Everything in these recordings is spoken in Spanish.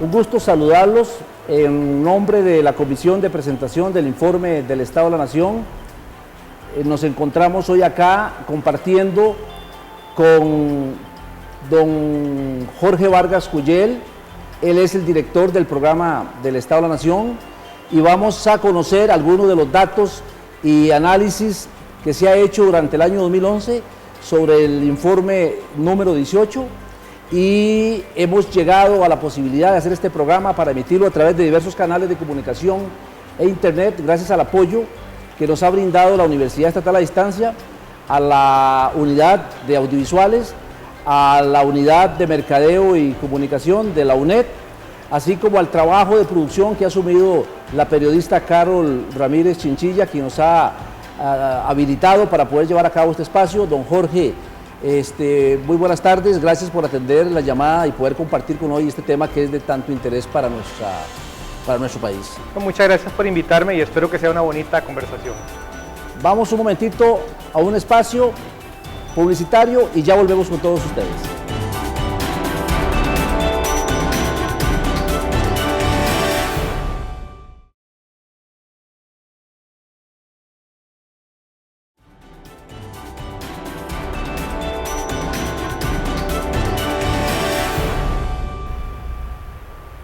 Un gusto saludarlos en nombre de la Comisión de Presentación del Informe del Estado de la Nación. Nos encontramos hoy acá compartiendo con don Jorge Vargas Cuyel. Él es el director del programa del Estado de la Nación y vamos a conocer algunos de los datos y análisis que se ha hecho durante el año 2011 sobre el informe número 18. Y hemos llegado a la posibilidad de hacer este programa para emitirlo a través de diversos canales de comunicación e internet, gracias al apoyo que nos ha brindado la Universidad Estatal a Distancia, a la unidad de audiovisuales, a la unidad de mercadeo y comunicación de la UNED, así como al trabajo de producción que ha asumido la periodista Carol Ramírez Chinchilla, quien nos ha habilitado para poder llevar a cabo este espacio. Don Jorge, muy buenas tardes, gracias por atender la llamada y poder compartir con hoy este tema que es de tanto interés para nuestro país. Muchas gracias por invitarme y espero que sea una bonita conversación. Vamos un momentito a un espacio publicitario y ya volvemos con todos ustedes.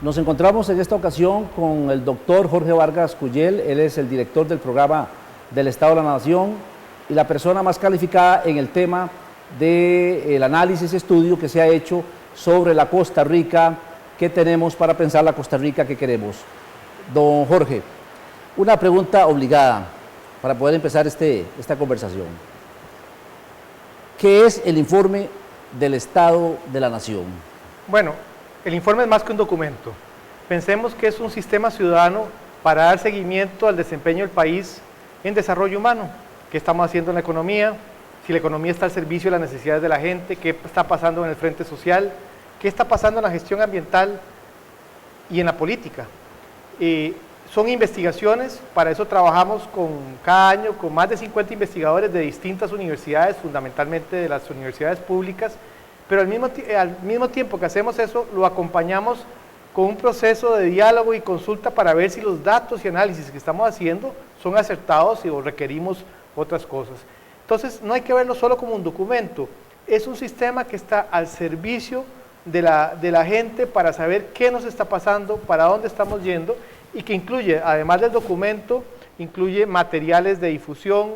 Nos encontramos en esta ocasión con el doctor Jorge Vargas Cuyel. Él es el director del programa del Estado de la Nación y la persona más calificada en el tema del análisis y estudio que se ha hecho sobre la Costa Rica. ¿Qué tenemos para pensar la Costa Rica que queremos? Don Jorge, una pregunta obligada para poder empezar esta conversación. ¿Qué es el informe del Estado de la Nación? Bueno, el informe es más que un documento. Pensemos que es un sistema ciudadano para dar seguimiento al desempeño del país en desarrollo humano. ¿Qué estamos haciendo en la economía? Si la economía está al servicio de las necesidades de la gente, ¿qué está pasando en el frente social? ¿Qué está pasando en la gestión ambiental y en la política? Son investigaciones, para eso trabajamos cada año con más de 50 investigadores de distintas universidades, fundamentalmente de las universidades públicas, pero al mismo tiempo que hacemos eso, lo acompañamos con un proceso de diálogo y consulta para ver si los datos y análisis que estamos haciendo son acertados o requerimos otras cosas. Entonces, no hay que verlo solo como un documento, es un sistema que está al servicio de la gente para saber qué nos está pasando, para dónde estamos yendo, y que incluye, además del documento, incluye materiales de difusión,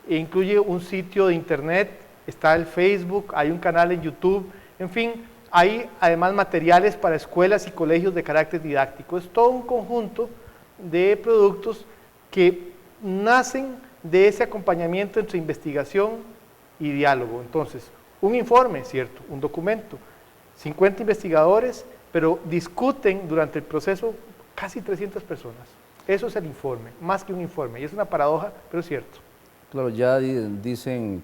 e incluye un sitio de internet, está el Facebook, hay un canal en YouTube, en fin, hay además materiales para escuelas y colegios de carácter didáctico. Es todo un conjunto de productos que nacen de ese acompañamiento entre investigación y diálogo. Entonces, un informe, cierto, un documento, 50 investigadores, pero discuten durante el proceso casi 300 personas. Eso es el informe, más que un informe, y es una paradoja, pero es cierto. Claro, ya dicen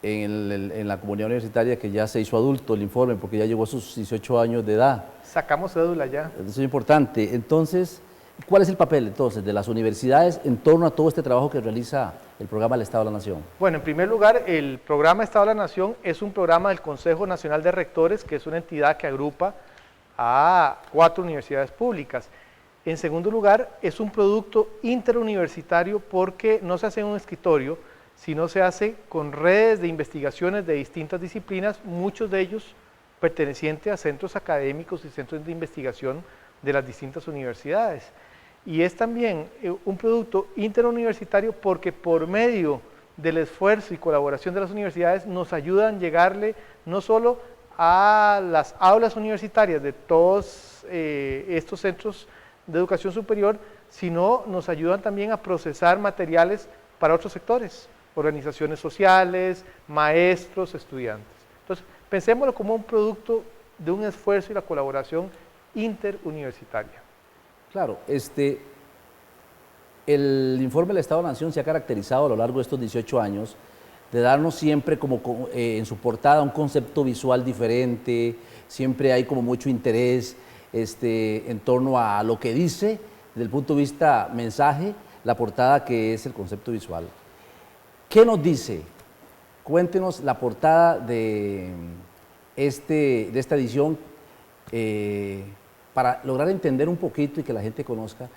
en la comunidad universitaria que ya se hizo adulto el informe porque ya llegó a sus 18 años de edad. Sacamos cédula ya. Eso es importante. Entonces, ¿cuál es el papel entonces de las universidades en torno a todo este trabajo que realiza el programa del Estado de la Nación? Bueno, en primer lugar, el programa Estado de la Nación es un programa del Consejo Nacional de Rectores, que es una entidad que agrupa a 4 universidades públicas. En segundo lugar, es un producto interuniversitario porque no se hace en un escritorio, sino se hace con redes de investigaciones de distintas disciplinas, muchos de ellos pertenecientes a centros académicos y centros de investigación de las distintas universidades. Y es también un producto interuniversitario porque por medio del esfuerzo y colaboración de las universidades nos ayudan a llegarle no solo a las aulas universitarias de todos estos centros de educación superior, sino nos ayudan también a procesar materiales para otros sectores, organizaciones sociales, maestros, estudiantes. Entonces, pensémoslo como un producto de un esfuerzo y la colaboración interuniversitaria. Claro, el informe del Estado de la Nación se ha caracterizado a lo largo de estos 18 años de darnos siempre como en su portada un concepto visual diferente, siempre hay como mucho interés en torno a lo que dice desde el punto de vista mensaje, la portada que es el concepto visual. ¿Qué nos dice? Cuéntenos la portada de esta edición para lograr entender un poquito y que la gente conozca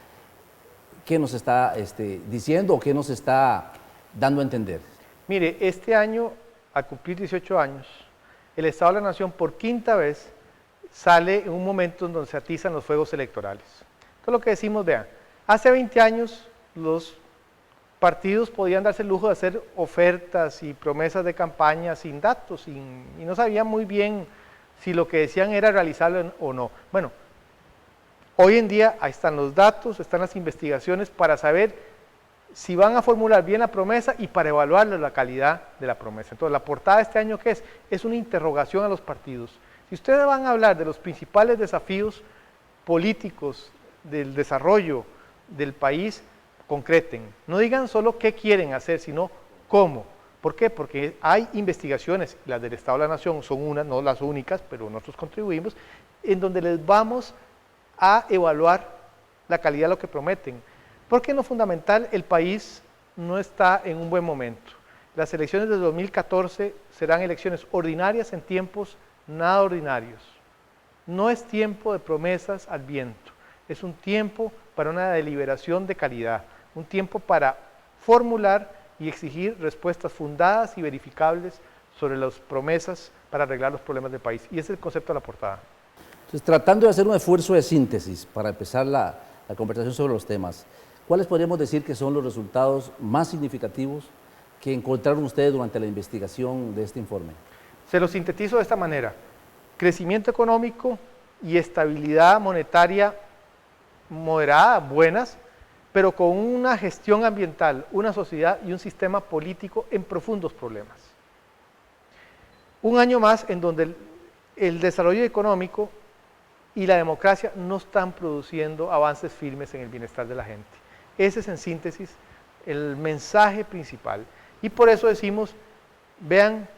qué nos está diciendo o qué nos está dando a entender. Mire, este año, al cumplir 18 años, el Estado de la Nación por quinta vez sale en un momento en donde se atizan los fuegos electorales. Entonces lo que decimos, vean, hace 20 años los partidos podían darse el lujo de hacer ofertas y promesas de campaña sin datos y no sabían muy bien si lo que decían era realizable o no. Bueno, hoy en día ahí están los datos, están las investigaciones para saber si van a formular bien la promesa y para evaluar la calidad de la promesa. Entonces, la portada de este año, ¿qué es? Es una interrogación a los partidos. Si ustedes van a hablar de los principales desafíos políticos del desarrollo del país, concreten. No digan solo qué quieren hacer, sino cómo. ¿Por qué? Porque hay investigaciones, las del Estado de la Nación son unas, no las únicas, pero nosotros contribuimos, en donde les vamos a evaluar la calidad de lo que prometen. Porque en lo fundamental el país no está en un buen momento. Las elecciones de 2014 serán elecciones ordinarias en tiempos nada ordinarios. No es tiempo de promesas al viento, es un tiempo para una deliberación de calidad, un tiempo para formular y exigir respuestas fundadas y verificables sobre las promesas para arreglar los problemas del país. Y ese es el concepto de la portada. Entonces, tratando de hacer un esfuerzo de síntesis para empezar la conversación sobre los temas, ¿cuáles podríamos decir que son los resultados más significativos que encontraron ustedes durante la investigación de este informe? Se lo sintetizo de esta manera: crecimiento económico y estabilidad monetaria moderada, buenas, pero con una gestión ambiental, una sociedad y un sistema político en profundos problemas. Un año más en donde el desarrollo económico y la democracia no están produciendo avances firmes en el bienestar de la gente. Ese es en síntesis el mensaje principal. Y por eso decimos, vean,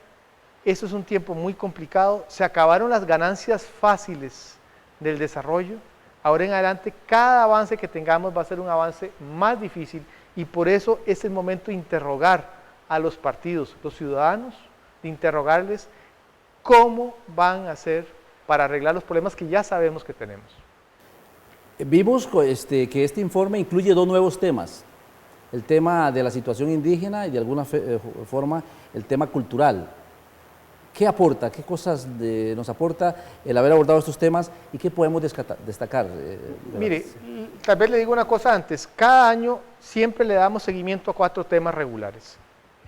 esto es un tiempo muy complicado, se acabaron las ganancias fáciles del desarrollo, ahora en adelante cada avance que tengamos va a ser un avance más difícil y por eso es el momento de interrogar a los partidos, los ciudadanos, de interrogarles cómo van a hacer para arreglar los problemas que ya sabemos que tenemos. Vimos que este informe incluye dos nuevos temas, el tema de la situación indígena y de alguna forma el tema cultural. ¿Qué aporta? ¿Qué cosas nos aporta el haber abordado estos temas y qué podemos destacar? Mire, tal vez le digo una cosa antes, cada año siempre le damos seguimiento a 4 temas regulares,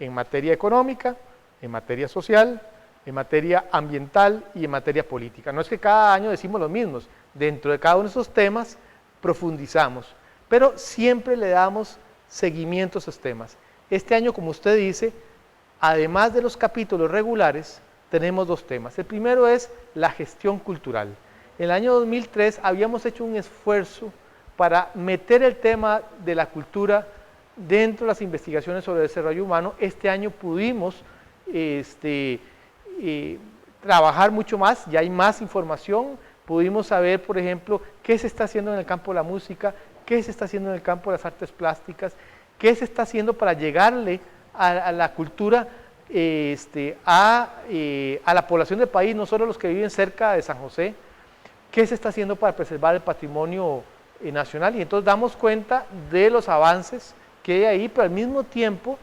en materia económica, en materia social, en materia ambiental y en materia política. No es que cada año decimos los mismos, dentro de cada uno de esos temas profundizamos, pero siempre le damos seguimiento a esos temas. Este año, como usted dice, además de los capítulos regulares, tenemos 2 temas. El primero es la gestión cultural. En el año 2003 habíamos hecho un esfuerzo para meter el tema de la cultura dentro de las investigaciones sobre el desarrollo humano. Este año pudimos trabajar mucho más, ya hay más información, pudimos saber, por ejemplo, qué se está haciendo en el campo de la música, qué se está haciendo en el campo de las artes plásticas, qué se está haciendo para llegarle a la cultura a la población del país, no solo los que viven cerca de San José, qué se está haciendo para preservar el patrimonio nacional, y entonces damos cuenta de los avances que hay ahí, pero al mismo tiempo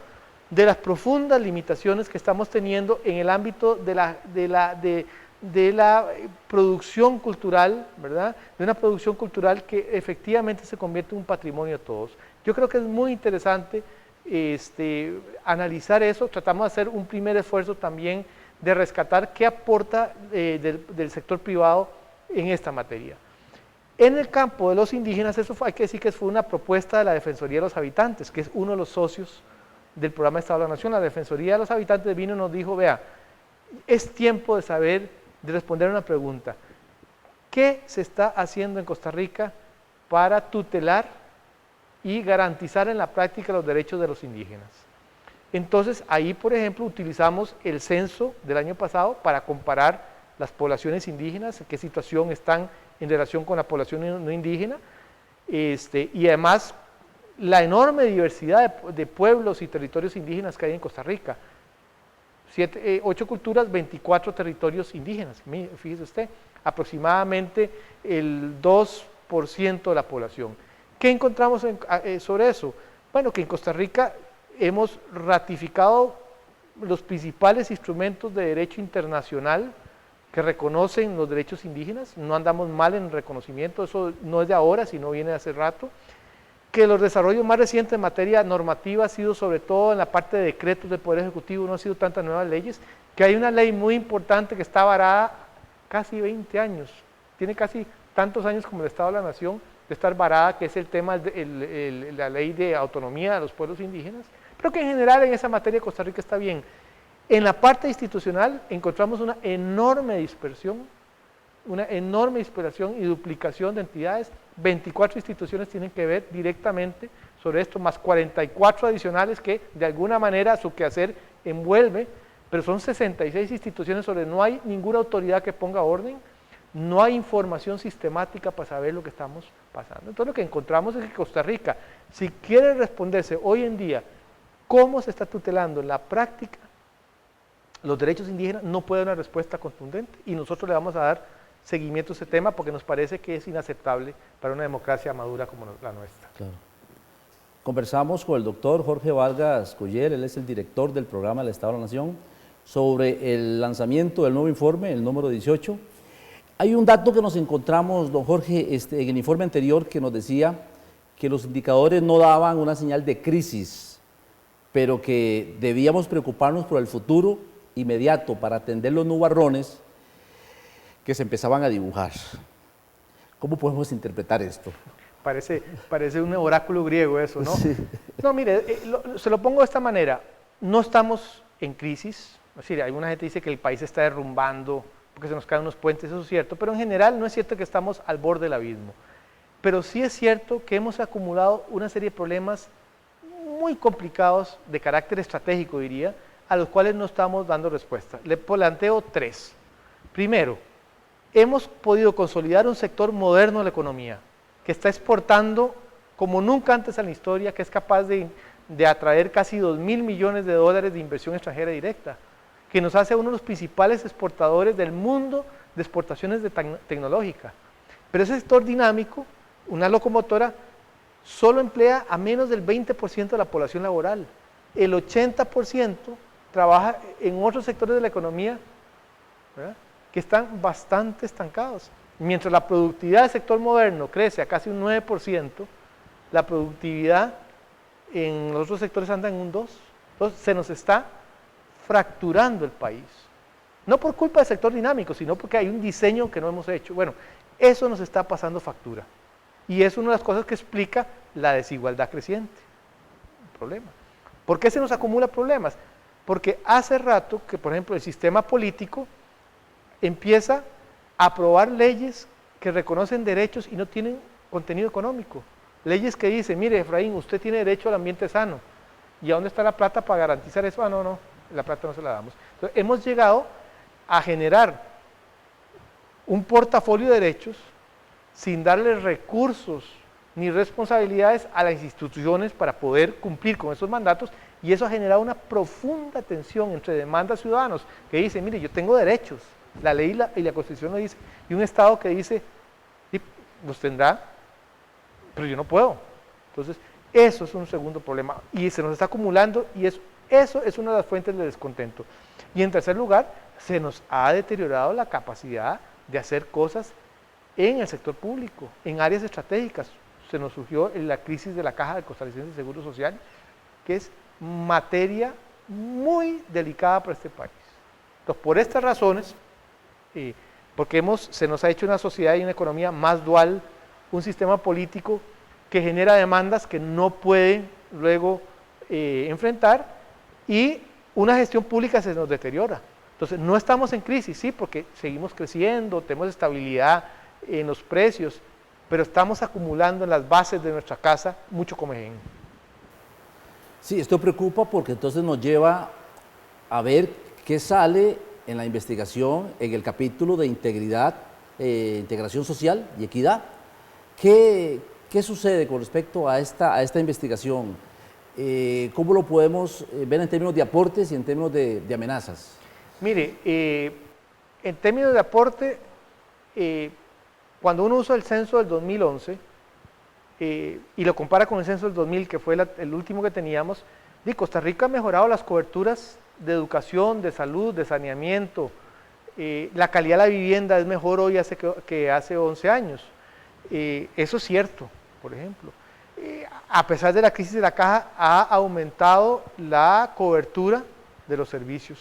de las profundas limitaciones que estamos teniendo en el ámbito de la producción cultural, ¿verdad? De una producción cultural que efectivamente se convierte en un patrimonio de todos. Yo creo que es muy interesante analizar eso. Tratamos de hacer un primer esfuerzo también de rescatar qué aporta del sector privado en esta materia. En el campo de los indígenas, eso hay que decir que fue una propuesta de la Defensoría de los Habitantes, que es uno de los socios del programa Estado de la Nación. La Defensoría de los Habitantes vino y nos dijo, vea, es tiempo de saber, de responder una pregunta. ¿Qué se está haciendo en Costa Rica para tutelar y garantizar en la práctica los derechos de los indígenas? Entonces, ahí, por ejemplo, utilizamos el censo del año pasado para comparar las poblaciones indígenas, en qué situación están en relación con la población no indígena, y además la enorme diversidad de pueblos y territorios indígenas que hay en Costa Rica. 8 culturas, 24 territorios indígenas. Fíjese usted, aproximadamente el 2% de la población. ¿Qué encontramos sobre eso? Bueno, que en Costa Rica hemos ratificado los principales instrumentos de derecho internacional que reconocen los derechos indígenas, no andamos mal en el reconocimiento, eso no es de ahora, sino viene de hace rato, que los desarrollos más recientes en materia normativa ha sido sobre todo en la parte de decretos del Poder Ejecutivo, no ha sido tantas nuevas leyes, que hay una ley muy importante que está varada casi 20 años, tiene casi tantos años como el Estado de la Nación de estar varada, que es el tema de la ley de autonomía de los pueblos indígenas, pero que en general en esa materia Costa Rica está bien. En la parte institucional encontramos una enorme dispersión y duplicación de entidades. 24 instituciones tienen que ver directamente sobre esto, más 44 adicionales que de alguna manera su quehacer envuelve, pero son 66 instituciones sobre no hay ninguna autoridad que ponga orden, no hay información sistemática para saber lo que estamos pasando. Entonces lo que encontramos es que Costa Rica, si quiere responderse hoy en día cómo se está tutelando en la práctica los derechos indígenas, no puede dar una respuesta contundente y nosotros le vamos a dar seguimiento a ese tema porque nos parece que es inaceptable para una democracia madura como la nuestra. Claro. Conversamos con el doctor Jorge Vargas Coller, él es el director del programa del Estado de la Nación, sobre el lanzamiento del nuevo informe, el número 18. Hay un dato que nos encontramos, don Jorge, en el informe anterior que nos decía que los indicadores no daban una señal de crisis, pero que debíamos preocuparnos por el futuro inmediato para atender los nubarrones que se empezaban a dibujar. ¿Cómo podemos interpretar esto? Parece un oráculo griego eso, ¿no? Sí. No, mire, se lo pongo de esta manera, no estamos en crisis, es decir, alguna gente dice que el país está derrumbando porque se nos caen unos puentes, eso es cierto, pero en general no es cierto que estamos al borde del abismo, pero sí es cierto que hemos acumulado una serie de problemas muy complicados de carácter estratégico, diría, a los cuales no estamos dando respuesta. Le planteo 3. Primero, hemos podido consolidar un sector moderno de la economía, que está exportando como nunca antes en la historia, que es capaz de atraer casi 2.000 millones de dólares de inversión extranjera directa, que nos hace uno de los principales exportadores del mundo de exportaciones tecnológicas. Pero ese sector dinámico, una locomotora, solo emplea a menos del 20% de la población laboral. El 80% trabaja en otros sectores de la economía, ¿verdad?, que están bastante estancados. Mientras la productividad del sector moderno crece a casi un 9%, la productividad en los otros sectores anda en un 2%. Entonces se nos está fracturando el país. No por culpa del sector dinámico, sino porque hay un diseño que no hemos hecho. Bueno, eso nos está pasando factura. Y es una de las cosas que explica la desigualdad creciente. El problema. ¿Por qué se nos acumulan problemas? Porque hace rato que, por ejemplo, el sistema político empieza a aprobar leyes que reconocen derechos y no tienen contenido económico. Leyes que dicen, mire, Efraín, usted tiene derecho al ambiente sano. ¿Y a dónde está la plata para garantizar eso? Ah, no, la plata no se la damos. Entonces, hemos llegado a generar un portafolio de derechos sin darle recursos ni responsabilidades a las instituciones para poder cumplir con esos mandatos, y eso ha generado una profunda tensión entre demandas ciudadanos que dicen, mire, yo tengo derechos, la ley y la Constitución lo dice, y un Estado que dice, sí, los tendrá, pero yo no puedo. Entonces, eso es un segundo problema, y se nos está acumulando, y eso es una de las fuentes de descontento. Y en tercer lugar, se nos ha deteriorado la capacidad de hacer cosas en el sector público, en áreas estratégicas. Se nos surgió la crisis de la Caja de Costarricense de Seguro Social, que es materia muy delicada para este país. Entonces, por estas razones, porque se nos ha hecho una sociedad y una economía más dual, un sistema político que genera demandas que no puede luego enfrentar, y una gestión pública se nos deteriora. Entonces, no estamos en crisis, sí, porque seguimos creciendo, tenemos estabilidad en los precios, pero estamos acumulando en las bases de nuestra casa mucho comején. Sí, esto preocupa porque entonces nos lleva a ver qué sale en la investigación, en el capítulo de integridad, integración social y equidad. ¿Qué sucede con respecto a esta investigación? ¿cómo lo podemos ver en términos de aportes y en términos de amenazas? Mire, en términos de aporte, cuando uno usa el censo del 2011 y lo compara con el censo del 2000, que fue el último que teníamos, Costa Rica ha mejorado las coberturas de educación, de salud, de saneamiento, la calidad de la vivienda es mejor hoy que hace 11 años. Eso es cierto, por ejemplo. A pesar de la crisis de la caja, ha aumentado la cobertura de los servicios.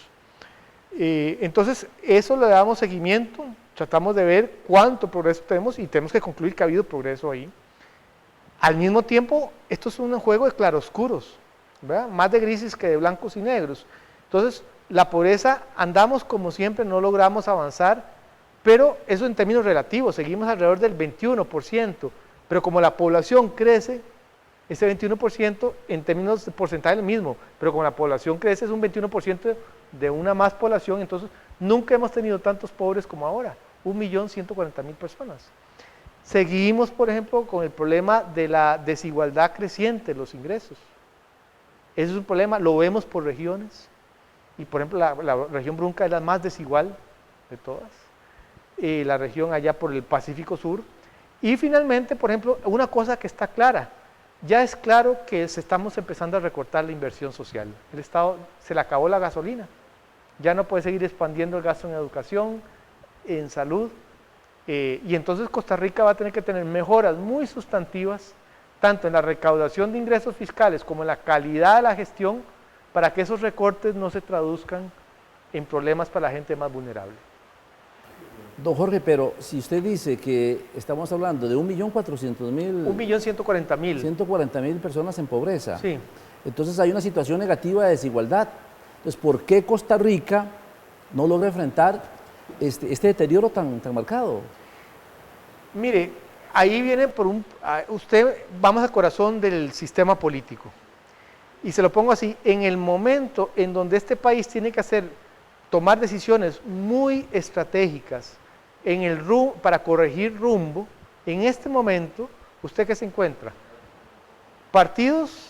Entonces, eso le damos seguimiento, tratamos de ver cuánto progreso tenemos y tenemos que concluir que ha habido progreso ahí. Al mismo tiempo, esto es un juego de claroscuros, ¿verdad? Más de grises que de blancos y negros. Entonces, la pobreza, andamos como siempre, no logramos avanzar, pero eso en términos relativos, seguimos alrededor del 21%, pero como la población crece, ese 21% en términos de porcentaje es el mismo, pero como la población crece es un 21% de una más población, entonces nunca hemos tenido tantos pobres como ahora, 1.140.000 personas. Seguimos, por ejemplo, con el problema de la desigualdad creciente en los ingresos. Ese es un problema, lo vemos por regiones, y por ejemplo la región Brunca es la más desigual de todas, la región allá por el Pacífico Sur, y finalmente, por ejemplo, una cosa que está clara, ya es claro que estamos empezando a recortar la inversión social. El Estado se le acabó la gasolina, ya no puede seguir expandiendo el gasto en educación, en salud, y entonces Costa Rica va a tener que tener mejoras muy sustantivas, tanto en la recaudación de ingresos fiscales como en la calidad de la gestión, para que esos recortes no se traduzcan en problemas para la gente más vulnerable. Don Jorge, pero si usted dice que estamos hablando de 1.400.000... 1.140.000. 140.000 personas en pobreza. Sí. Entonces hay una situación negativa de desigualdad. Entonces, ¿por qué Costa Rica no logra enfrentar este deterioro tan marcado? Mire, ahí viene vamos al corazón del sistema político. Y se lo pongo así, en el momento en donde este país tiene que tomar decisiones muy estratégicas para corregir rumbo, en este momento, ¿usted qué se encuentra? Partidos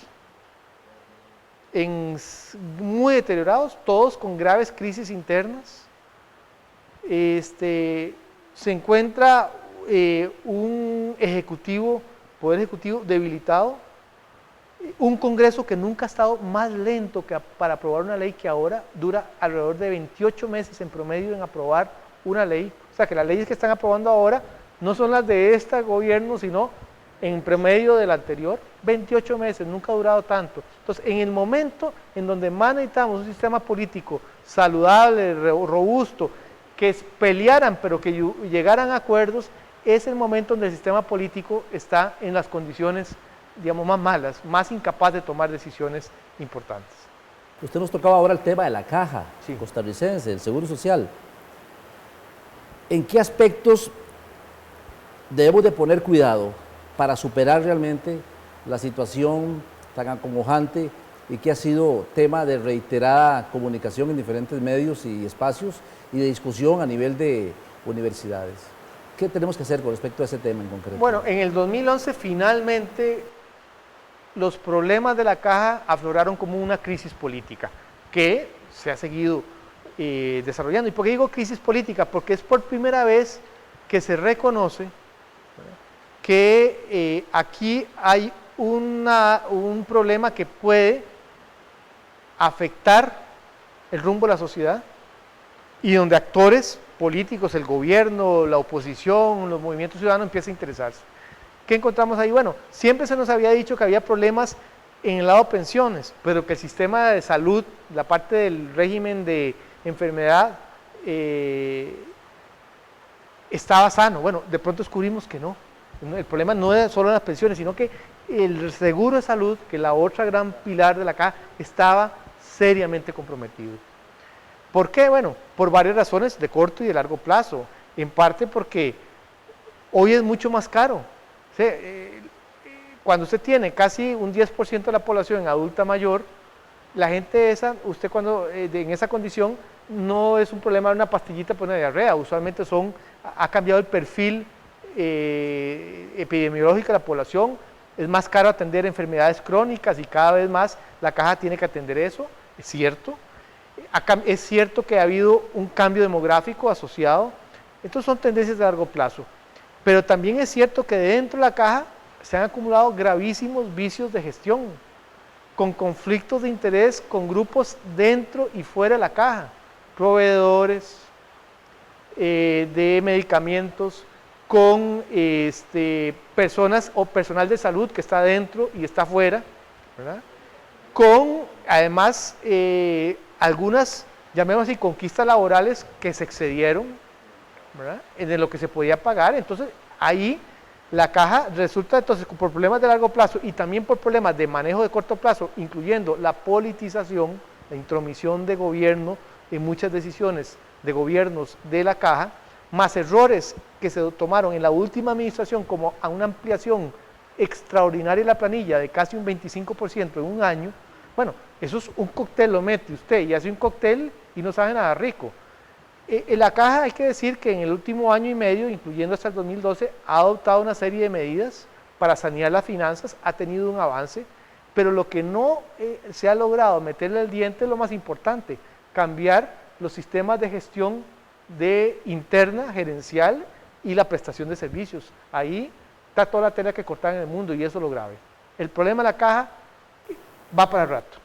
muy deteriorados, todos con graves crisis internas. Se encuentra un poder ejecutivo debilitado, un Congreso que nunca ha estado más lento para aprobar una ley, que ahora dura alrededor de 28 meses en promedio en aprobar una ley. O sea que las leyes que están aprobando ahora no son las de este gobierno, sino en promedio del anterior. 28 meses, nunca ha durado tanto. Entonces, en el momento en donde más necesitamos un sistema político saludable, robusto, que pelearan pero que llegaran a acuerdos, es el momento donde el sistema político está en las condiciones, digamos, más malas, más incapaz de tomar decisiones importantes. Usted nos tocaba ahora el tema de la caja costarricense, del Seguro Social. ¿En qué aspectos debemos de poner cuidado para superar realmente la situación tan acongojante y que ha sido tema de reiterada comunicación en diferentes medios y espacios y de discusión a nivel de universidades? ¿Qué tenemos que hacer con respecto a ese tema en concreto? Bueno, en el 2011 finalmente los problemas de la caja afloraron como una crisis política que se ha seguido desarrollando. ¿Y por qué digo crisis política? Porque es por primera vez que se reconoce que aquí hay un problema que puede afectar el rumbo de la sociedad y donde actores políticos, el gobierno, la oposición, los movimientos ciudadanos empiezan a interesarse. ¿Qué encontramos ahí? Bueno, siempre se nos había dicho que había problemas en el lado de pensiones, pero que el sistema de salud, la parte del régimen de enfermedad, estaba sano. Bueno, de pronto descubrimos que no. El problema no es solo las pensiones, sino que el seguro de salud, que es la otra gran pilar de la caja, estaba seriamente comprometido. ¿Por qué? Bueno, por varias razones de corto y de largo plazo. En parte porque hoy es mucho más caro. Cuando usted tiene casi un 10% de la población adulta mayor, la gente usted cuando en esa condición no es un problema de una pastillita por una diarrea, usualmente ha cambiado el perfil epidemiológico de la población, es más caro atender enfermedades crónicas y cada vez más la caja tiene que atender eso, es cierto. Es cierto que ha habido un cambio demográfico asociado, entonces son tendencias de largo plazo. Pero también es cierto que dentro de la caja se han acumulado gravísimos vicios de gestión, con conflictos de interés con grupos dentro y fuera de la caja, proveedores de medicamentos, con personas o personal de salud que está dentro y está afuera, ¿verdad? Con además algunas, llamémoslo así, conquistas laborales que se excedieron, ¿verdad?, de lo que se podía pagar. Entonces ahí la caja resulta, entonces, por problemas de largo plazo y también por problemas de manejo de corto plazo, incluyendo la politización, la intromisión de gobierno en muchas decisiones de gobiernos de la caja, más errores que se tomaron en la última administración, como a una ampliación extraordinaria de la planilla de casi un 25% en un año. Bueno, eso es un cóctel, lo mete usted y hace un cóctel y no sabe nada rico. En la caja hay que decir que en el último año y medio, incluyendo hasta el 2012, ha adoptado una serie de medidas para sanear las finanzas, ha tenido un avance, pero lo que no se ha logrado meterle el diente es lo más importante, cambiar los sistemas de gestión de interna, gerencial y la prestación de servicios. Ahí está toda la tela que cortar en el mundo y eso es lo grave. El problema de la caja va para el rato.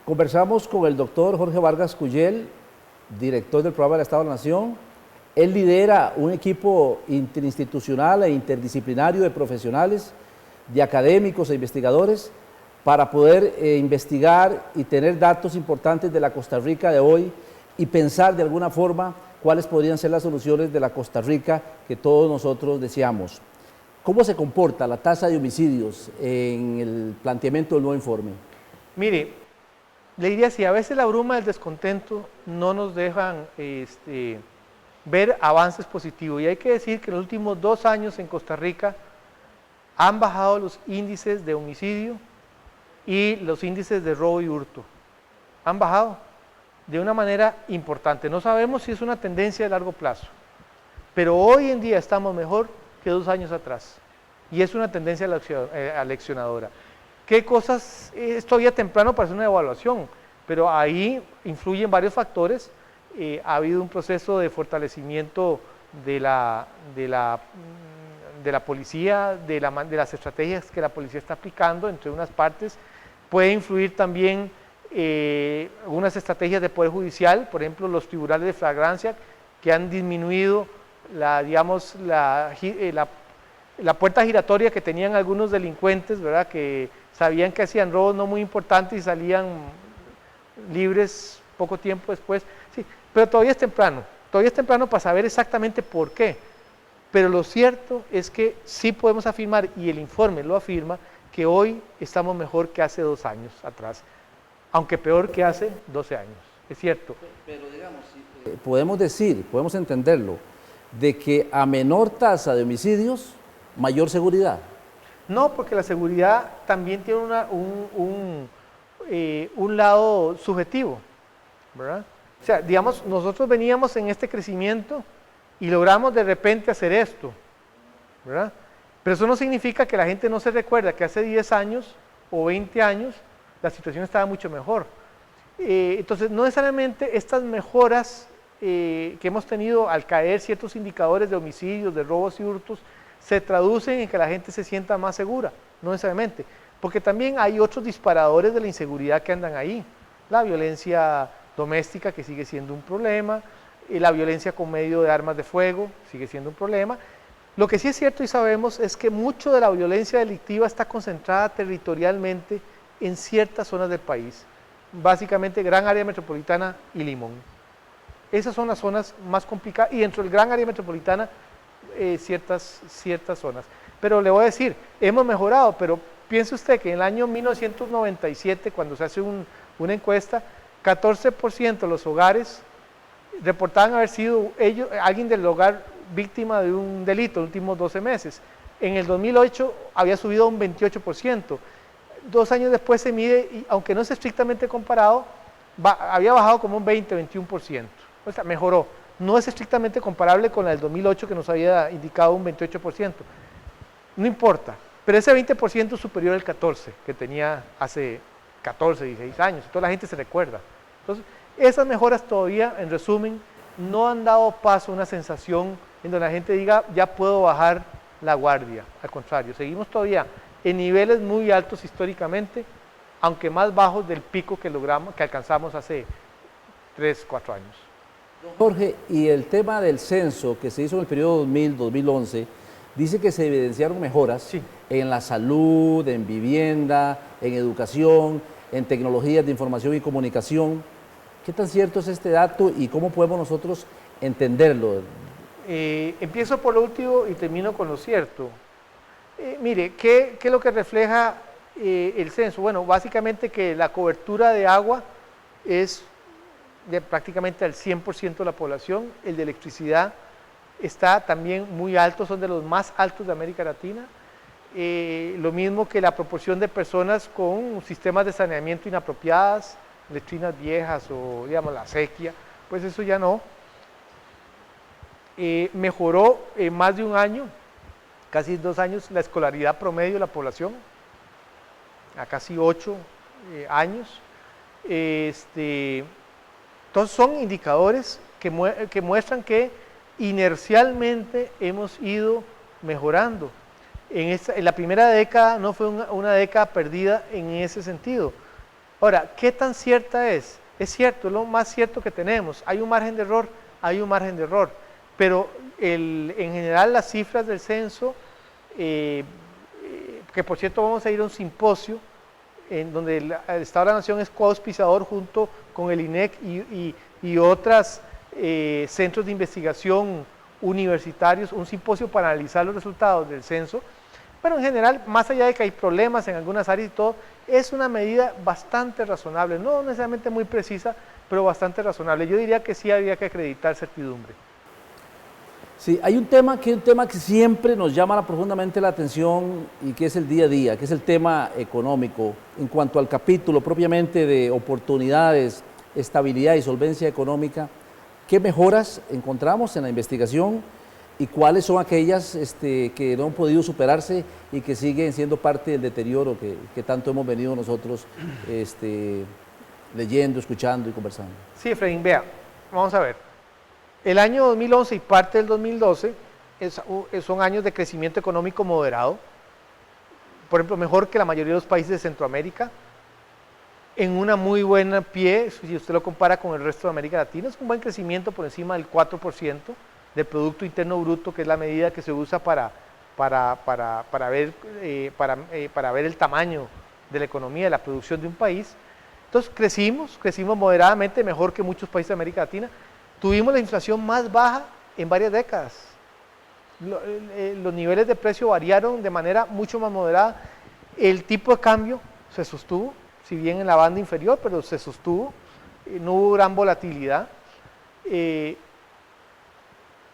Conversamos con el doctor Jorge Vargas Cuyel, director del Programa del Estado de la Nación. Él lidera un equipo interinstitucional e interdisciplinario de profesionales, de académicos e investigadores, para poder investigar y tener datos importantes de la Costa Rica de hoy y pensar de alguna forma cuáles podrían ser las soluciones de la Costa Rica que todos nosotros deseamos. ¿Cómo se comporta la tasa de homicidios en el planteamiento del nuevo informe? Mire, le diría así, a veces la bruma del descontento no nos dejan ver avances positivos, y hay que decir que en los últimos 2 años en Costa Rica han bajado los índices de homicidio y los índices de robo y hurto. Han bajado de una manera importante. No sabemos si es una tendencia de largo plazo, pero hoy en día estamos mejor que 2 años atrás, y es una tendencia aleccionadora. ¿Qué cosas? Es todavía temprano para hacer una evaluación, pero ahí influyen varios factores. Ha habido un proceso de fortalecimiento de la policía, de las estrategias que la policía está aplicando entre unas partes. Puede influir también algunas estrategias de Poder Judicial, por ejemplo, los tribunales de flagrancia, que han disminuido la puerta giratoria que tenían algunos delincuentes, ¿verdad?, que sabían que hacían robos no muy importantes y salían libres poco tiempo después. Sí, pero todavía es temprano para saber exactamente por qué. Pero lo cierto es que sí podemos afirmar, y el informe lo afirma, que hoy estamos mejor que hace 2 años atrás, aunque peor que hace 12 años, es cierto. Pero digamos, podemos entenderlo, de que a menor tasa de homicidios, mayor seguridad. No, porque la seguridad también tiene un lado subjetivo, ¿verdad? O sea, digamos, nosotros veníamos en este crecimiento y logramos de repente hacer esto, ¿verdad? Pero eso no significa que la gente no se recuerda que hace 10 años o 20 años la situación estaba mucho mejor. Entonces, no necesariamente estas mejoras que hemos tenido al caer ciertos indicadores de homicidios, de robos y hurtos, se traducen en que la gente se sienta más segura, no necesariamente, porque también hay otros disparadores de la inseguridad que andan ahí. La violencia doméstica, que sigue siendo un problema, la violencia con medio de armas de fuego sigue siendo un problema. Lo que sí es cierto y sabemos es que mucho de la violencia delictiva está concentrada territorialmente en ciertas zonas del país, básicamente gran área metropolitana y Limón. Esas son las zonas más complicadas, y dentro del gran área metropolitana ciertas zonas. Pero le voy a decir, hemos mejorado, pero piense usted que en el año 1997, cuando se hace una encuesta, 14% de los hogares reportaban haber sido alguien del hogar víctima de un delito en los últimos 12 meses. En el 2008 había subido a un 28%. 2 años después se mide, y aunque no es estrictamente comparado, había bajado como un 20-21%. O sea, mejoró. No es estrictamente comparable con la del 2008, que nos había indicado un 28%. No importa. pero ese 20% es superior al 14% que tenía hace 14, 16 años, toda la gente se recuerda. Entonces, esas mejoras todavía, en resumen, no han dado paso a una sensación en donde la gente diga, ya puedo bajar la guardia. Al contrario, seguimos todavía en niveles muy altos históricamente, aunque más bajos del pico que alcanzamos hace 3, 4 años. Jorge, y el tema del censo que se hizo en el periodo 2000-2011, dice que se evidenciaron mejoras Sí. en la salud, en vivienda, en educación, en tecnologías de información y comunicación. ¿Qué tan cierto es este dato y cómo podemos nosotros entenderlo? Empiezo por lo último y termino con lo cierto. Mire, ¿qué es lo que refleja el censo? Bueno, básicamente que la cobertura de agua es de prácticamente al 100% de la población, el de electricidad está también muy alto, son de los más altos de América Latina, lo mismo que la proporción de personas con sistemas de saneamiento inapropiadas, letrinas viejas o digamos la sequía, pues eso ya no. Mejoró en más de un año, casi 2 años, la escolaridad promedio de la población, a casi 8 años. Entonces son indicadores que muestran que inercialmente hemos ido mejorando. En la primera década no fue una década perdida en ese sentido. Ahora, ¿qué tan cierta es? Es cierto, es lo más cierto que tenemos. Hay un margen de error, pero en general las cifras del censo, que por cierto vamos a ir a un simposio en donde el Estado de la Nación es coauspiciador junto con el INEC y otros centros de investigación universitarios, un simposio para analizar los resultados del censo. Pero en general, más allá de que hay problemas en algunas áreas y todo, es una medida bastante razonable, no necesariamente muy precisa, pero bastante razonable. Yo diría que sí había que acreditar certidumbre. Sí, hay un tema que siempre nos llama profundamente la atención y que es el día a día, que es el tema económico. En cuanto al capítulo propiamente de oportunidades, estabilidad y solvencia económica, ¿qué mejoras encontramos en la investigación y cuáles son aquellas que no han podido superarse y que siguen siendo parte del deterioro que tanto hemos venido nosotros leyendo, escuchando y conversando? Sí, Efraín, vea, vamos a ver. El año 2011 y parte del 2012 son años de crecimiento económico moderado, por ejemplo, mejor que la mayoría de los países de Centroamérica, en una muy buena pie, si usted lo compara con el resto de América Latina, es un buen crecimiento por encima del 4% del Producto Interno Bruto, que es la medida que se usa para ver el tamaño de la economía, de la producción de un país. Entonces crecimos moderadamente, mejor que muchos países de América Latina. Tuvimos la inflación más baja en varias décadas. Los niveles de precio variaron de manera mucho más moderada. El tipo de cambio se sostuvo, si bien en la banda inferior, pero se sostuvo. No hubo gran volatilidad.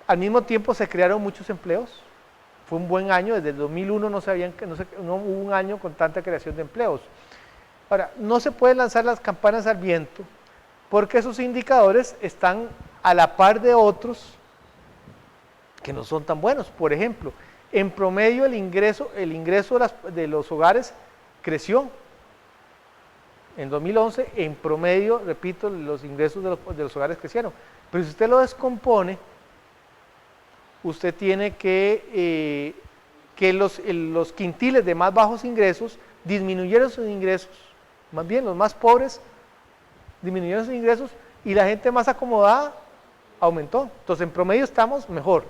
Al mismo tiempo se crearon muchos empleos. Fue un buen año, desde el 2001 no hubo un año con tanta creación de empleos. Ahora, no se pueden lanzar las campanas al viento, porque esos indicadores están a la par de otros que no son tan buenos. Por ejemplo, en promedio el ingreso de los hogares creció. En 2011, en promedio, repito, los ingresos de los hogares crecieron. Pero si usted lo descompone, usted tiene que los quintiles de más bajos ingresos disminuyeron sus ingresos. Más bien, los más pobres disminuyeron sus ingresos y la gente más acomodada aumentó. Entonces, en promedio estamos mejor.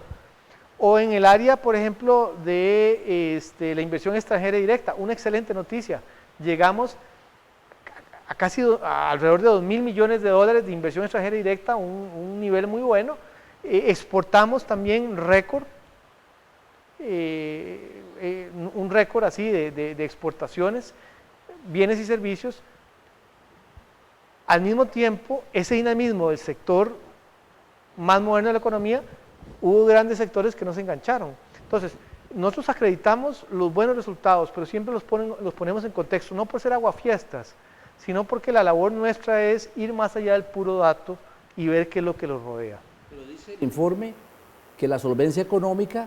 O en el área, por ejemplo, de la inversión extranjera directa, una excelente noticia. Llegamos a alrededor de 2.000 millones de dólares de inversión extranjera directa, un nivel muy bueno. Exportamos también récord, un récord así de exportaciones, bienes y servicios. Al mismo tiempo, ese dinamismo del sector más moderno de la economía, hubo grandes sectores que no se engancharon. Entonces, nosotros acreditamos los buenos resultados, pero siempre los ponemos en contexto, no por ser aguafiestas, sino porque la labor nuestra es ir más allá del puro dato y ver qué es lo que los rodea. Pero dice el informe que la solvencia económica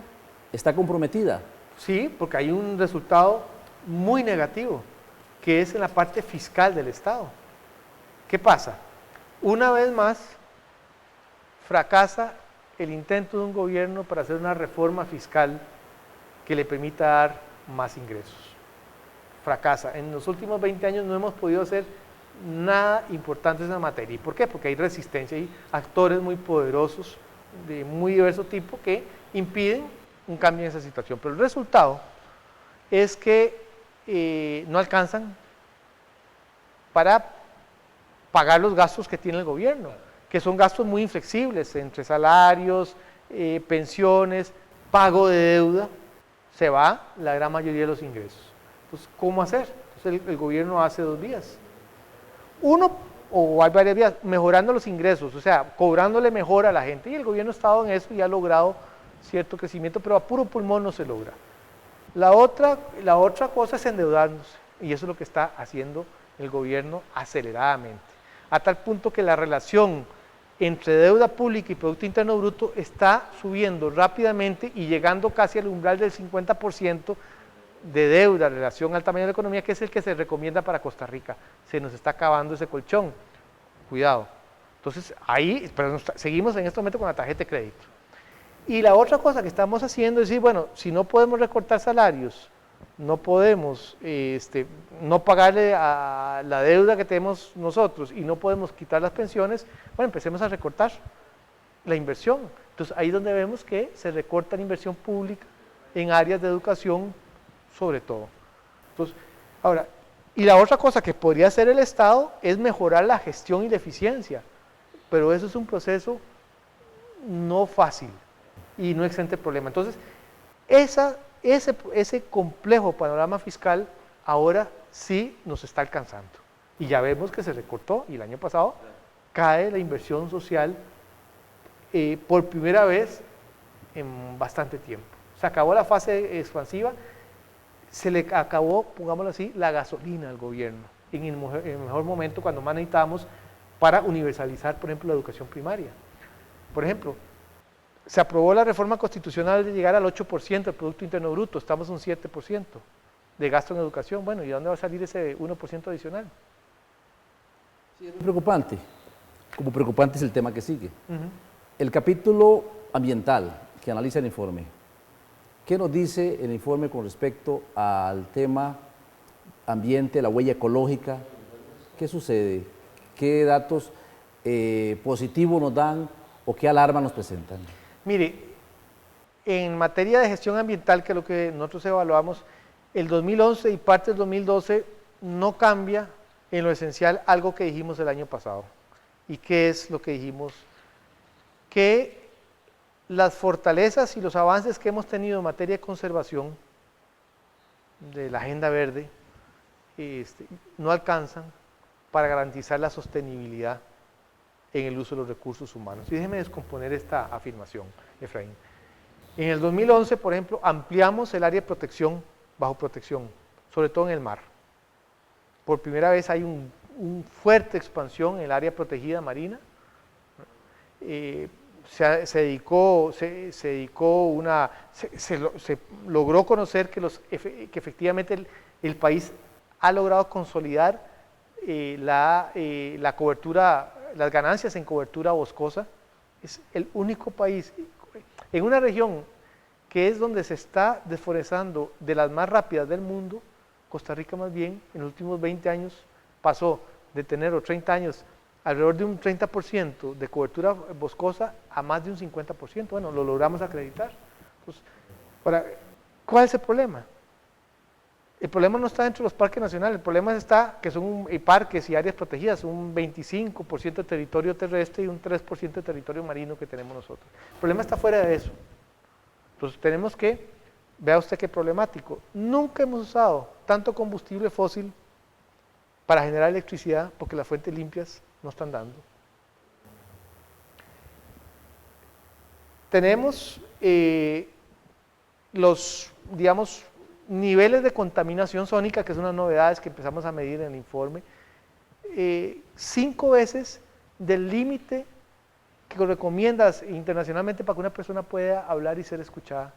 está comprometida. Sí, porque hay un resultado muy negativo, que es en la parte fiscal del Estado. ¿Qué pasa? Una vez más, fracasa el intento de un gobierno para hacer una reforma fiscal que le permita dar más ingresos. Fracasa. En los últimos 20 años no hemos podido hacer nada importante en esa materia. ¿Y por qué? Porque hay resistencia, hay actores muy poderosos de muy diverso tipo que impiden un cambio en esa situación. Pero el resultado es que no alcanzan para pagar los gastos que tiene el gobierno, que son gastos muy inflexibles, entre salarios, pensiones, pago de deuda, se va la gran mayoría de los ingresos. Entonces, ¿cómo hacer? Entonces, el gobierno hace dos vías. Uno, o hay varias vías, mejorando los ingresos, o sea, cobrándole mejor a la gente, y el gobierno ha estado en eso y ha logrado cierto crecimiento, pero a puro pulmón no se logra. La otra cosa es endeudándose, y eso es lo que está haciendo el gobierno aceleradamente, a tal punto que la relación entre deuda pública y Producto Interno Bruto está subiendo rápidamente y llegando casi al umbral del 50% de deuda en relación al tamaño de la economía, que es el que se recomienda para Costa Rica. Se nos está acabando ese colchón. Cuidado. Entonces, ahí, pero seguimos en este momento con la tarjeta de crédito. Y la otra cosa que estamos haciendo es decir, bueno, si no podemos recortar salarios, no podemos no pagarle a la deuda que tenemos nosotros y no podemos quitar las pensiones, bueno, empecemos a recortar la inversión. Entonces, ahí es donde vemos que se recorta la inversión pública en áreas de educación, sobre todo. Entonces, ahora, y la otra cosa que podría hacer el Estado es mejorar la gestión y la eficiencia, pero eso es un proceso no fácil y no exente el problema. Entonces, ese complejo panorama fiscal ahora sí nos está alcanzando. Y ya vemos que se recortó y el año pasado cae la inversión social por primera vez en bastante tiempo. Se acabó la fase expansiva, se le acabó, pongámoslo así, la gasolina al gobierno en el mejor momento cuando más necesitábamos para universalizar, por ejemplo, la educación primaria. Por ejemplo, se aprobó la reforma constitucional de llegar al 8% del Producto Interno Bruto, estamos en un 7% de gasto en educación. Bueno, ¿y dónde va a salir ese 1% adicional? Sí, es muy preocupante. Como preocupante es el tema que sigue. El capítulo ambiental que analiza el informe, ¿qué nos dice el informe con respecto al tema ambiente, la huella ecológica? ¿Qué sucede? ¿Qué datos positivos nos dan o qué alarma nos presentan? Mire, en materia de gestión ambiental, que es lo que nosotros evaluamos, el 2011 y parte del 2012 no cambia en lo esencial algo que dijimos el año pasado. ¿Y qué es lo que dijimos? Que las fortalezas y los avances que hemos tenido en materia de conservación de la Agenda Verde no alcanzan para garantizar la sostenibilidad en el uso de los recursos humanos. Y déjeme descomponer esta afirmación, Efraín. En el 2011, por ejemplo, ampliamos el área de protección, bajo protección, sobre todo en el mar. Por primera vez hay una fuerte expansión en el área protegida marina. Se logró conocer que efectivamente el país ha logrado consolidar la cobertura, las ganancias en cobertura boscosa. Es el único país en una región que es donde se está deforestando de las más rápidas del mundo. Costa Rica más bien en los últimos 20 años pasó de tener, o 30 años, alrededor de un 30% de cobertura boscosa a más de un 50%. Bueno, lo logramos acreditar. Entonces, ahora, ¿cuál es el problema? El problema no está dentro de los parques nacionales, el problema está que son parques y áreas protegidas, un 25% de territorio terrestre y un 3% de territorio marino que tenemos nosotros. El problema está fuera de eso. Entonces tenemos que, vea usted qué problemático, nunca hemos usado tanto combustible fósil para generar electricidad porque las fuentes limpias no están dando. Tenemos los, digamos, niveles de contaminación sónica, que son unas novedades que empezamos a medir en el informe, 5 veces del límite que recomiendas internacionalmente para que una persona pueda hablar y ser escuchada.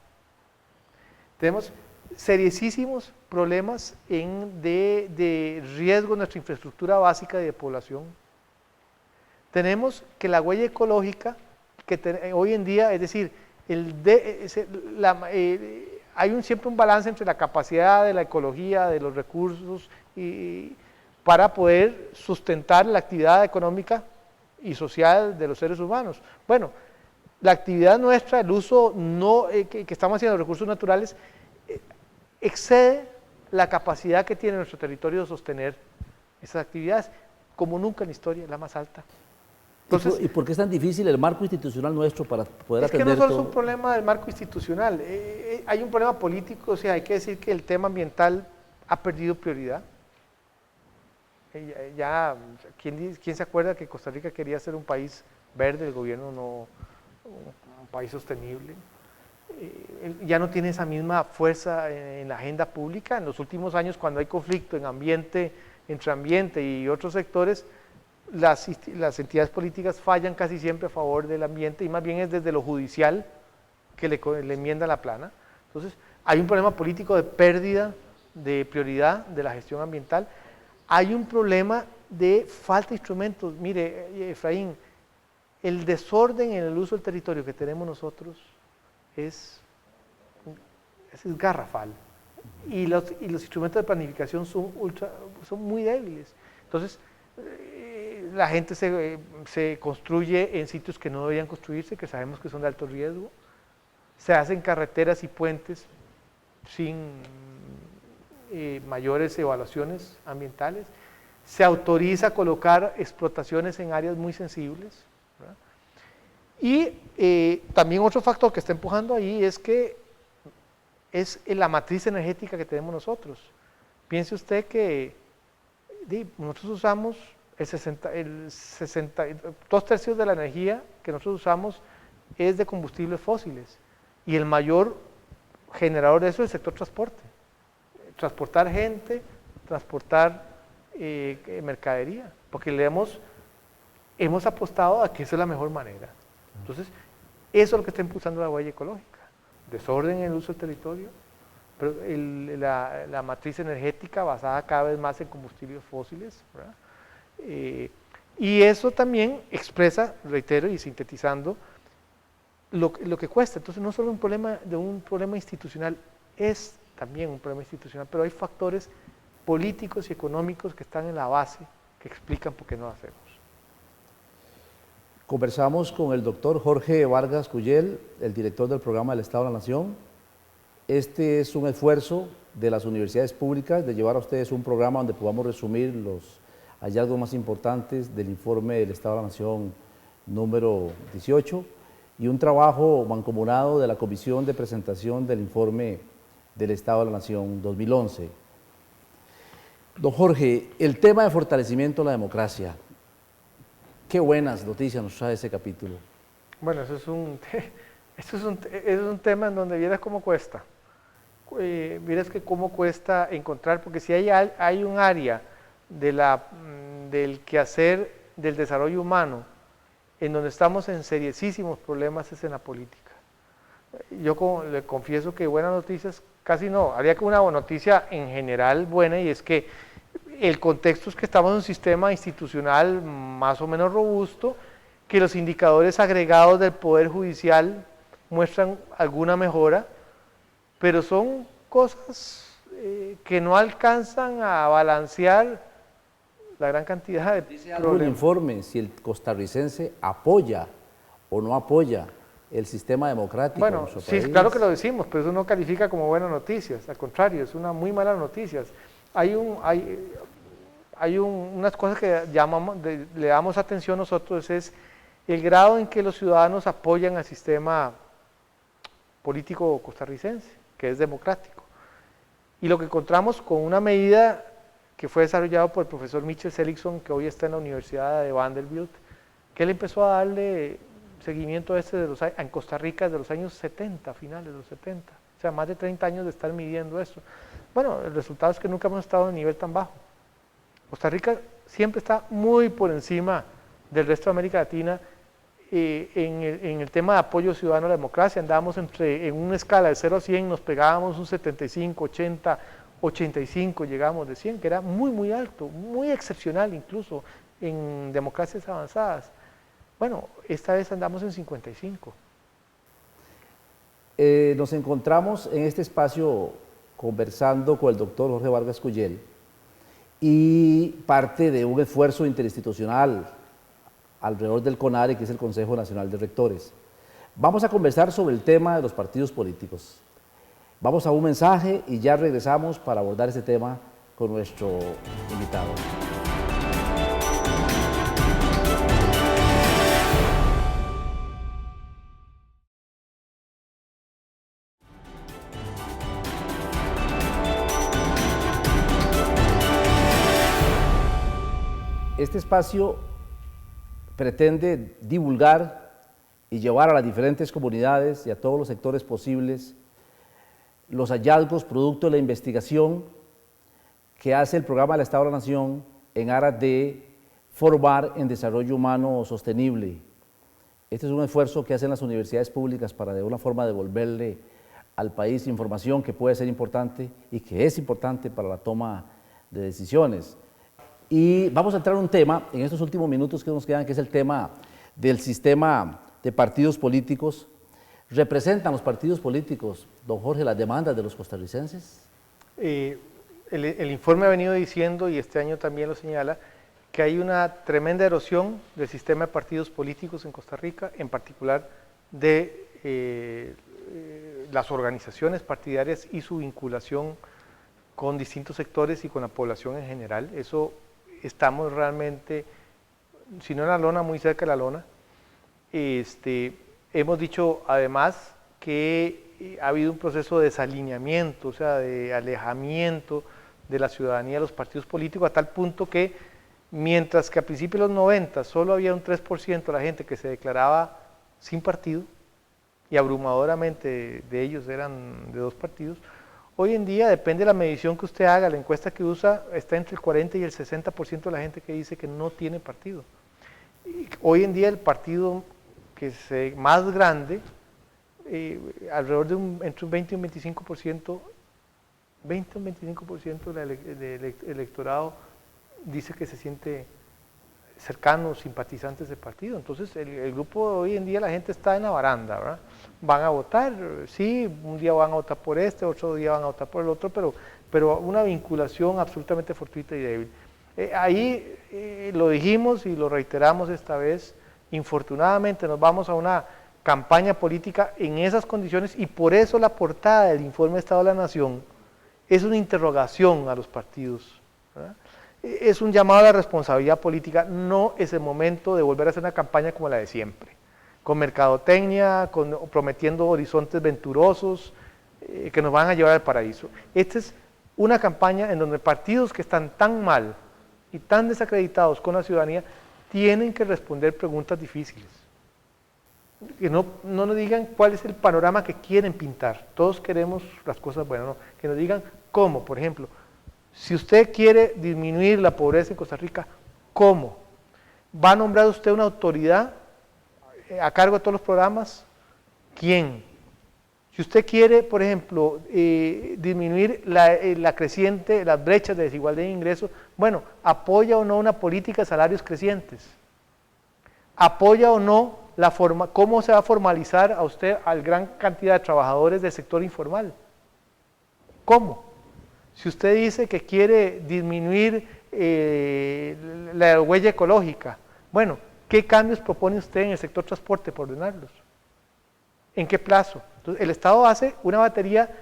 Tenemos seriosísimos problemas de riesgo en nuestra infraestructura básica de población. Tenemos que la huella ecológica, que hoy en día, es decir, hay siempre un balance entre la capacidad de la ecología, de los recursos, para poder sustentar la actividad económica y social de los seres humanos. Bueno, la actividad nuestra, el uso que estamos haciendo de recursos naturales, excede la capacidad que tiene nuestro territorio de sostener esas actividades, como nunca en la historia, la más alta. Entonces, ¿y por qué es tan difícil el marco institucional nuestro para poder atender todo? Es que no solo es un problema del marco institucional, hay un problema político, o sea, hay que decir que el tema ambiental ha perdido prioridad. ¿Quién se acuerda que Costa Rica quería ser un país verde, el gobierno no, un país sostenible? Ya no tiene esa misma fuerza en la agenda pública. En los últimos años, cuando hay conflicto entre ambiente y otros sectores, las entidades políticas fallan casi siempre a favor del ambiente, y más bien es desde lo judicial que le enmienda la plana. Entonces, hay un problema político de pérdida de prioridad de la gestión ambiental. Hay un problema de falta de instrumentos. Mire, Efraín, el desorden en el uso del territorio que tenemos nosotros es garrafal, y los instrumentos de planificación son muy débiles. Entonces, la gente se construye en sitios que no deberían construirse, que sabemos que son de alto riesgo. Se hacen carreteras y puentes sin mayores evaluaciones ambientales. Se autoriza colocar explotaciones en áreas muy sensibles, ¿verdad? Y también otro factor que está empujando ahí es la matriz energética que tenemos nosotros. Piense usted que nosotros usamos 2/3 de la energía que nosotros usamos es de combustibles fósiles, y el mayor generador de eso es el sector transporte. Transportar gente, transportar mercadería, porque hemos apostado a que esa es la mejor manera. Entonces, eso es lo que está impulsando la huella ecológica: desorden en el uso del territorio, pero la matriz energética basada cada vez más en combustibles fósiles, ¿verdad? Y eso también expresa, reitero y sintetizando, lo que cuesta. Entonces, no solo un problema institucional, es también un problema institucional, pero hay factores políticos y económicos que están en la base, que explican por qué no lo hacemos. Conversamos con el doctor Jorge Vargas Cuyel, el director del programa del Estado de la Nación. Este es un esfuerzo de las universidades públicas de llevar a ustedes un programa donde podamos resumir los hallazgos más importantes del informe del Estado de la Nación número 18, y un trabajo mancomunado de la Comisión de Presentación del Informe del Estado de la Nación 2011. Don Jorge, el tema de fortalecimiento de la democracia, qué buenas noticias nos trae ese capítulo. Bueno, eso es un tema en donde vieras cómo cuesta. Vieras que cómo cuesta encontrar, porque si hay un área del quehacer del desarrollo humano en donde estamos en seriosísimos problemas, es en la política. Yo le confieso que buenas noticias casi no, habría que una noticia en general buena, y es que el contexto es que estamos en un sistema institucional más o menos robusto, que los indicadores agregados del Poder Judicial muestran alguna mejora, pero son cosas que no alcanzan a balancear la gran cantidad de Dice algo el informe, si el costarricense apoya o no apoya el sistema democrático en nuestro país. Sí, claro que lo decimos, pero eso no califica como buenas noticias, al contrario, es una muy mala noticia. Hay unas cosas que le damos atención nosotros, es el grado en que los ciudadanos apoyan al sistema político costarricense, que es democrático. Y lo que encontramos con una medida que fue desarrollado por el profesor Michel Seligson, que hoy está en la Universidad de Vanderbilt, que él empezó a darle seguimiento a en Costa Rica desde los años 70, finales de los 70, o sea, más de 30 años de estar midiendo esto. Bueno, el resultado es que nunca hemos estado en un nivel tan bajo. Costa Rica siempre está muy por encima del resto de América Latina en el tema de apoyo ciudadano a la democracia, andábamos en una escala de 0 a 100, nos pegábamos un 75, 80, 85, llegábamos de 100, que era muy alto, muy excepcional incluso en democracias avanzadas. Bueno, esta vez andamos en 55. Nos encontramos en este espacio conversando con el doctor Jorge Vargas Cuyel y parte de un esfuerzo interinstitucional alrededor del CONARE, que es el Consejo Nacional de Rectores. Vamos a conversar sobre el tema de los partidos políticos. Vamos a un mensaje y ya regresamos para abordar este tema con nuestro invitado. Este espacio pretende divulgar y llevar a las diferentes comunidades y a todos los sectores posibles los hallazgos producto de la investigación que hace el Programa del Estado de la Nación en aras de formar en desarrollo humano sostenible. Este es un esfuerzo que hacen las universidades públicas para de una forma devolverle al país información que puede ser importante y que es importante para la toma de decisiones. Y vamos a entrar en un tema, en estos últimos minutos que nos quedan, que es el tema del sistema de partidos políticos. ¿Representan los partidos políticos, don Jorge, las demandas de los costarricenses? El informe ha venido diciendo, y este año también lo señala, que hay una tremenda erosión del sistema de partidos políticos en Costa Rica, en particular de las organizaciones partidarias y su vinculación con distintos sectores y con la población en general. Eso estamos realmente, si no en la lona, muy cerca de la lona. Hemos dicho además que ha habido un proceso de desalineamiento, o sea, de alejamiento de la ciudadanía de los partidos políticos, a tal punto que mientras que a principios de los 90 solo había un 3% de la gente que se declaraba sin partido, y abrumadoramente de ellos eran de 2 partidos, hoy en día, depende de la medición que usted haga, la encuesta que usa está entre el 40 y el 60% de la gente que dice que no tiene partido. Y hoy en día el partido que es más grande, alrededor de entre un 20 y un 25%, 20 o un 25% del electorado dice que se siente cercano, simpatizantes del partido. Entonces el grupo hoy en día, la gente está en la baranda, ¿verdad? Van a votar, sí, un día van a votar por este, otro día van a votar por el otro, pero una vinculación absolutamente fortuita y débil. Ahí lo dijimos y lo reiteramos esta vez, infortunadamente nos vamos a una campaña política en esas condiciones, y por eso la portada del informe de Estado de la Nación es una interrogación a los partidos, ¿verdad? Es un llamado a la responsabilidad política. No es el momento de volver a hacer una campaña como la de siempre, con mercadotecnia, prometiendo horizontes venturosos que nos van a llevar al paraíso. Esta es una campaña en donde partidos que están tan mal y tan desacreditados con la ciudadanía tienen que responder preguntas difíciles. Que no nos digan cuál es el panorama que quieren pintar. Todos queremos las cosas buenas, ¿no? Que nos digan cómo, por ejemplo. Si usted quiere disminuir la pobreza en Costa Rica, ¿cómo? ¿Va a nombrar usted una autoridad a cargo de todos los programas? ¿Quién? Si usted quiere, por ejemplo, disminuir las brechas de desigualdad de ingresos, bueno, ¿apoya o no una política de salarios crecientes? ¿Apoya o no cómo se va a formalizar a usted a la gran cantidad de trabajadores del sector informal? ¿Cómo? Si usted dice que quiere disminuir la huella ecológica, bueno, ¿qué cambios propone usted en el sector transporte por ordenarlos? ¿En qué plazo? Entonces, el Estado hace una batería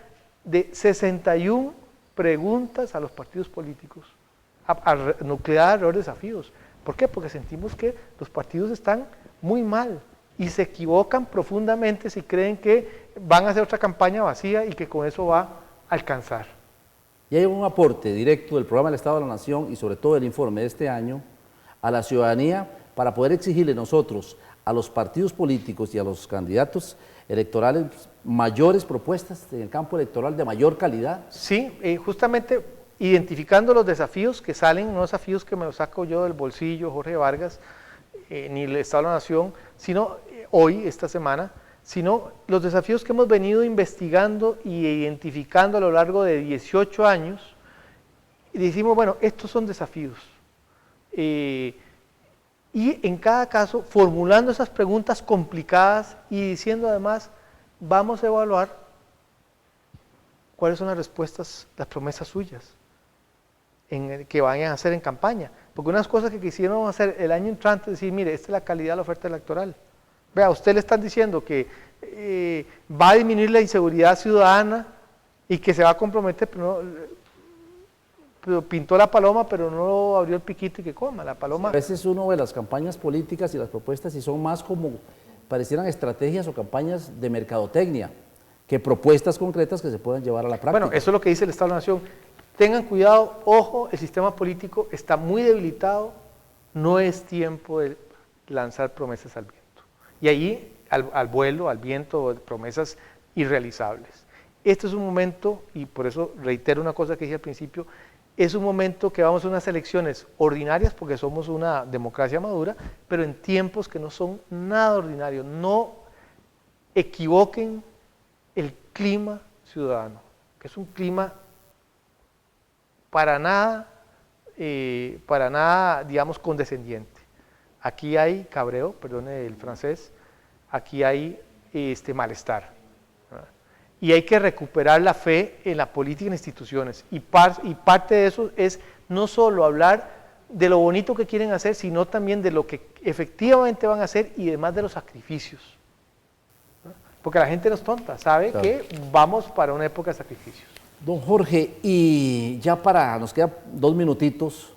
de 61 preguntas a los partidos políticos, nucleadas alrededor de desafíos. ¿Por qué? Porque sentimos que los partidos están muy mal y se equivocan profundamente si creen que van a hacer otra campaña vacía y que con eso va a alcanzar. Y hay un aporte directo del Programa del Estado de la Nación y sobre todo el informe de este año a la ciudadanía para poder exigirle nosotros a los partidos políticos y a los candidatos electorales mayores propuestas en el campo electoral de mayor calidad. Sí, justamente identificando los desafíos que salen, no desafíos que me los saco yo del bolsillo, Jorge Vargas, ni el Estado de la Nación, sino hoy, esta semana, sino los desafíos que hemos venido investigando y identificando a lo largo de 18 años, y decimos, bueno, estos son desafíos. Y en cada caso, formulando esas preguntas complicadas y diciendo además, vamos a evaluar cuáles son las respuestas, las promesas suyas que vayan a hacer en campaña. Porque unas cosas que quisieron hacer el año entrante, decir, mire, esta es la calidad de la oferta electoral. Vea, a usted le están diciendo que va a disminuir la inseguridad ciudadana y que se va a comprometer, pero pintó la paloma, pero no abrió el piquito y que coma la paloma. A veces uno ve las campañas políticas y las propuestas y son más como, parecieran estrategias o campañas de mercadotecnia, que propuestas concretas que se puedan llevar a la práctica. Bueno, eso es lo que dice el Estado de la Nación. Tengan cuidado, ojo, el sistema político está muy debilitado, no es tiempo de lanzar promesas al viento. Y ahí, al vuelo, al viento, promesas irrealizables. Este es un momento, y por eso reitero una cosa que dije al principio, es un momento que vamos a unas elecciones ordinarias, porque somos una democracia madura, pero en tiempos que no son nada ordinarios. No equivoquen el clima ciudadano, que es un clima para nada, digamos, condescendiente. Aquí hay cabreo, perdone el francés, aquí hay malestar. ¿Verdad? Y hay que recuperar la fe en la política y en las instituciones. Y parte de eso es no solo hablar de lo bonito que quieren hacer, sino también de lo que efectivamente van a hacer y además de los sacrificios. ¿Verdad? Porque la gente no es tonta, sabe claro que vamos para una época de sacrificios. Don Jorge, y ya nos quedan 2 minutitos,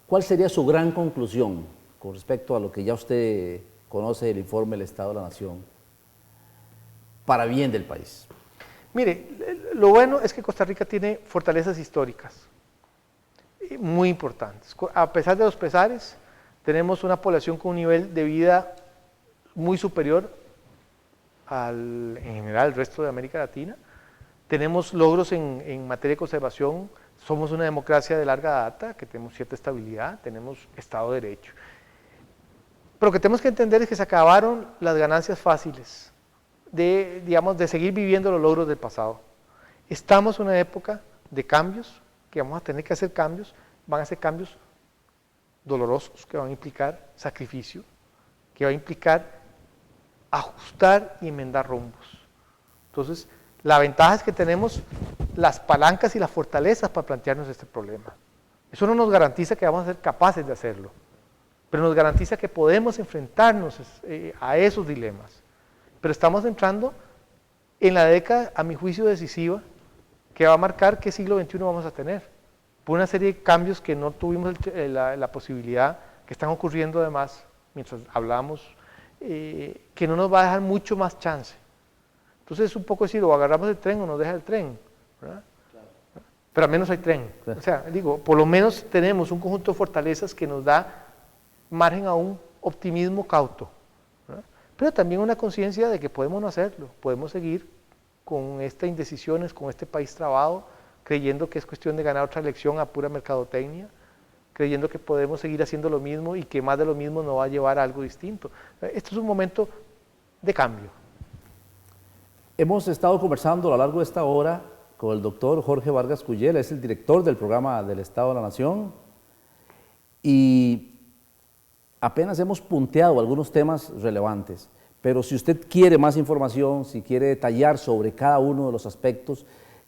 ¿cuál sería su gran conclusión con respecto a lo que ya usted conoce del informe del Estado de la Nación para bien del país? Mire, lo bueno es que Costa Rica tiene fortalezas históricas muy importantes. A pesar de los pesares, tenemos una población con un nivel de vida muy superior en general al resto de América Latina. Tenemos logros en materia de conservación, somos una democracia de larga data, que tenemos cierta estabilidad, tenemos Estado de Derecho. Pero lo que tenemos que entender es que se acabaron las ganancias fáciles de seguir viviendo los logros del pasado. Estamos en una época de cambios, que vamos a tener que hacer cambios, van a ser cambios dolorosos, que van a implicar sacrificio, que va a implicar ajustar y enmendar rumbos. Entonces, la ventaja es que tenemos las palancas y las fortalezas para plantearnos este problema. Eso no nos garantiza que vamos a ser capaces de hacerlo, pero nos garantiza que podemos enfrentarnos a esos dilemas. Pero estamos entrando en la década, a mi juicio, decisiva, que va a marcar qué siglo XXI vamos a tener, por una serie de cambios que no tuvimos la posibilidad, que están ocurriendo además, mientras hablamos, que no nos va a dejar mucho más chance. Entonces es un poco decir, o agarramos el tren o nos deja el tren, ¿verdad? Claro. Pero al menos hay tren. Claro. O sea, digo, por lo menos tenemos un conjunto de fortalezas que nos da margen a un optimismo cauto, ¿verdad? Pero también una conciencia de que podemos no hacerlo, podemos seguir con estas indecisiones, con este país trabado, creyendo que es cuestión de ganar otra elección a pura mercadotecnia, creyendo que podemos seguir haciendo lo mismo y que más de lo mismo nos va a llevar a algo distinto. Esto es un momento de cambio. Hemos estado conversando a lo largo de esta hora con el doctor Jorge Vargas Cuyel, es el director del programa del Estado de la Nación, y apenas hemos punteado algunos temas relevantes, pero si usted quiere más información, si quiere detallar sobre cada uno de los aspectos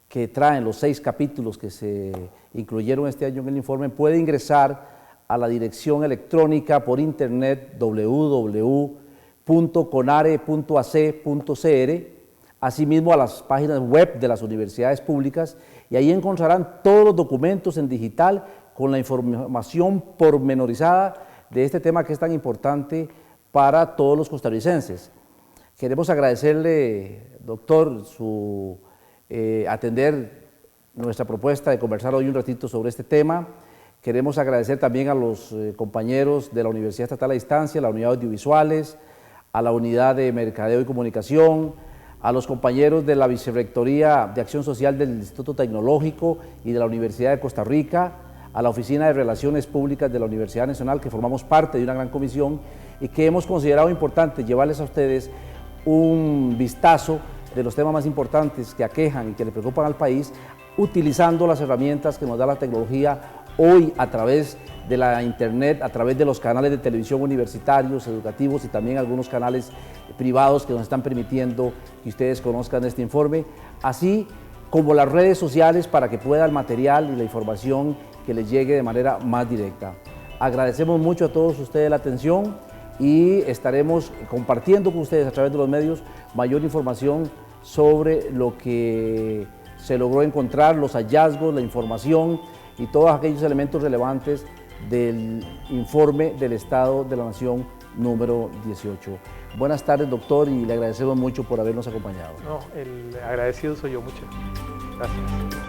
que traen los 6 capítulos que se incluyeron este año en el informe, puede ingresar a la dirección electrónica por internet www.conare.ac.cr, asimismo a las páginas web de las universidades públicas, y ahí encontrarán todos los documentos en digital con la información pormenorizada de este tema que es tan importante para todos los costarricenses. Queremos agradecerle, doctor, su atender nuestra propuesta de conversar hoy un ratito sobre este tema. Queremos agradecer también a los compañeros de la Universidad Estatal a Distancia, la Unidad de Audiovisuales, a la Unidad de Mercadeo y Comunicación, a los compañeros de la Vicerrectoría de Acción Social del Instituto Tecnológico y de la Universidad de Costa Rica, a la Oficina de Relaciones Públicas de la Universidad Nacional, que formamos parte de una gran comisión y que hemos considerado importante llevarles a ustedes un vistazo de los temas más importantes que aquejan y que le preocupan al país, utilizando las herramientas que nos da la tecnología hoy a través de la internet, a través de los canales de televisión universitarios, educativos y también algunos canales privados que nos están permitiendo que ustedes conozcan este informe, así como las redes sociales para que pueda el material y la información que les llegue de manera más directa. Agradecemos mucho a todos ustedes la atención y estaremos compartiendo con ustedes a través de los medios mayor información sobre lo que se logró encontrar, los hallazgos, la información y todos aquellos elementos relevantes del informe del Estado de la Nación número 18. Buenas tardes, doctor, y le agradecemos mucho por habernos acompañado. No, el agradecido soy yo, muchas gracias.